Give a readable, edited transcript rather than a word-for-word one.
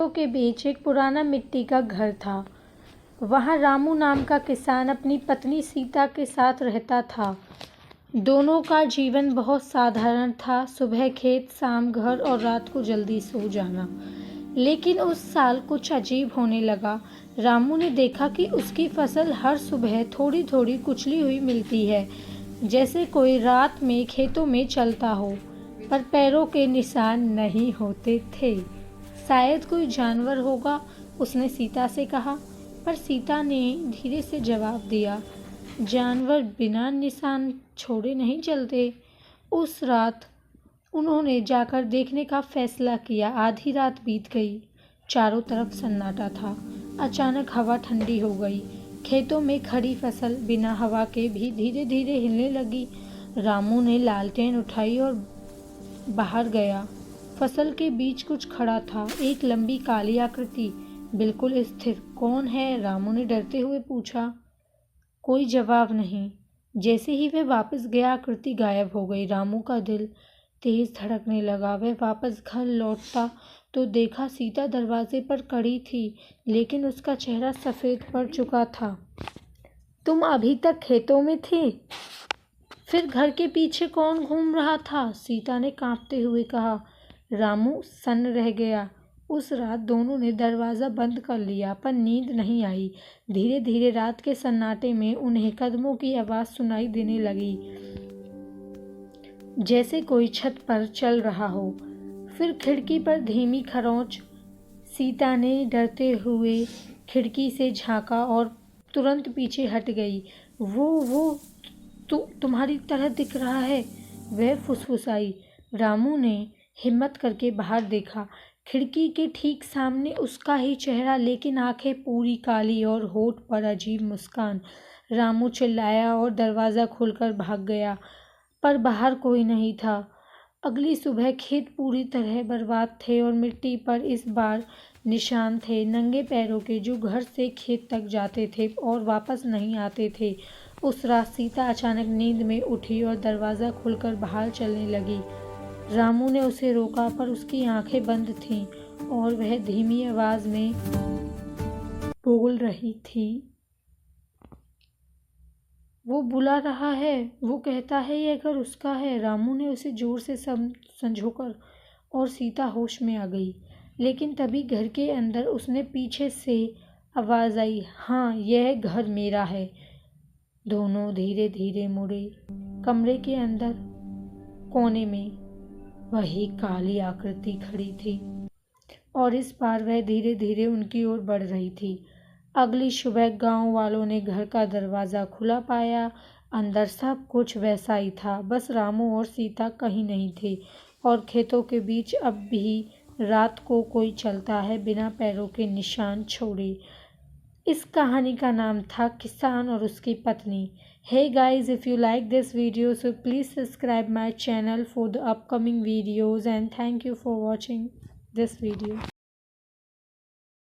के बीच एक पुराना मिट्टी का घर था। वहाँ रामू नाम का किसान अपनी पत्नी सीता के साथ रहता था। दोनों का जीवन बहुत साधारण था, सुबह खेत, शाम घर और रात को जल्दी सो जाना। लेकिन उस साल कुछ अजीब होने लगा। रामू ने देखा कि उसकी फसल हर सुबह थोड़ी थोड़ी कुचली हुई मिलती है, जैसे कोई रात में खेतों में चलता हो, पर पैरों के निशान नहीं होते थे। शायद कोई जानवर होगा, उसने सीता से कहा। पर सीता ने धीरे से जवाब दिया, जानवर बिना निशान छोड़े नहीं चलते। उस रात उन्होंने जाकर देखने का फैसला किया। आधी रात बीत गई, चारों तरफ सन्नाटा था। अचानक हवा ठंडी हो गई। खेतों में खड़ी फसल बिना हवा के भी धीरे धीरे हिलने लगी। रामू ने लालटेन उठाई और बाहर गया। फसल के बीच कुछ खड़ा था, एक लंबी काली आकृति, बिल्कुल स्थिर। कौन है? रामू ने डरते हुए पूछा। कोई जवाब नहीं। जैसे ही वह वापस गया, आकृति गायब हो गई। रामू का दिल तेज धड़कने लगा। वह वापस घर लौटता तो देखा सीता दरवाजे पर खड़ी थी, लेकिन उसका चेहरा सफ़ेद पड़ चुका था। तुम अभी तक खेतों में थे? फिर घर के पीछे कौन घूम रहा था? सीता ने कांपते हुए कहा। रामू सन्न रह गया। उस रात दोनों ने दरवाज़ा बंद कर लिया, पर नींद नहीं आई। धीरे धीरे रात के सन्नाटे में उन्हें कदमों की आवाज़ सुनाई देने लगी, जैसे कोई छत पर चल रहा हो। फिर खिड़की पर धीमी खरोंच। सीता ने डरते हुए खिड़की से झांका और तुरंत पीछे हट गई। वो तुम्हारी तरह दिख रहा है, वह फुसफुसाई। रामू ने हिम्मत करके बाहर देखा। खिड़की के ठीक सामने उसका ही चेहरा, लेकिन आंखें पूरी काली और होठ पर अजीब मुस्कान। रामू चिल्लाया और दरवाज़ा खोलकर भाग गया, पर बाहर कोई नहीं था। अगली सुबह खेत पूरी तरह बर्बाद थे और मिट्टी पर इस बार निशान थे, नंगे पैरों के, जो घर से खेत तक जाते थे और वापस नहीं आते थे। उस रात सीता अचानक नींद में उठी और दरवाज़ा खोलकर बाहर चलने लगी। रामू ने उसे रोका, पर उसकी आंखें बंद थीं और वह धीमी आवाज़ में बोल रही थी, वो बुला रहा है, वो कहता है ये घर उसका है। रामू ने उसे जोर से संझोकर और सीता होश में आ गई। लेकिन तभी घर के अंदर उसने पीछे से आवाज़ आई, हाँ, यह घर मेरा है। दोनों धीरे धीरे मुड़े। कमरे के अंदर कोने में वही काली आकृति खड़ी थी और इस बार वह धीरे धीरे उनकी ओर बढ़ रही थी। अगली सुबह गांव वालों ने घर का दरवाज़ा खुला पाया। अंदर सब कुछ वैसा ही था, बस रामू और सीता कहीं नहीं थे और खेतों के बीच अब भी रात को कोई चलता है, बिना पैरों के निशान छोड़े। इस कहानी का नाम था किसान और उसकी पत्नी। Hey guys, if you like this video, so please subscribe my channel for the upcoming videos and thank you for watching this video.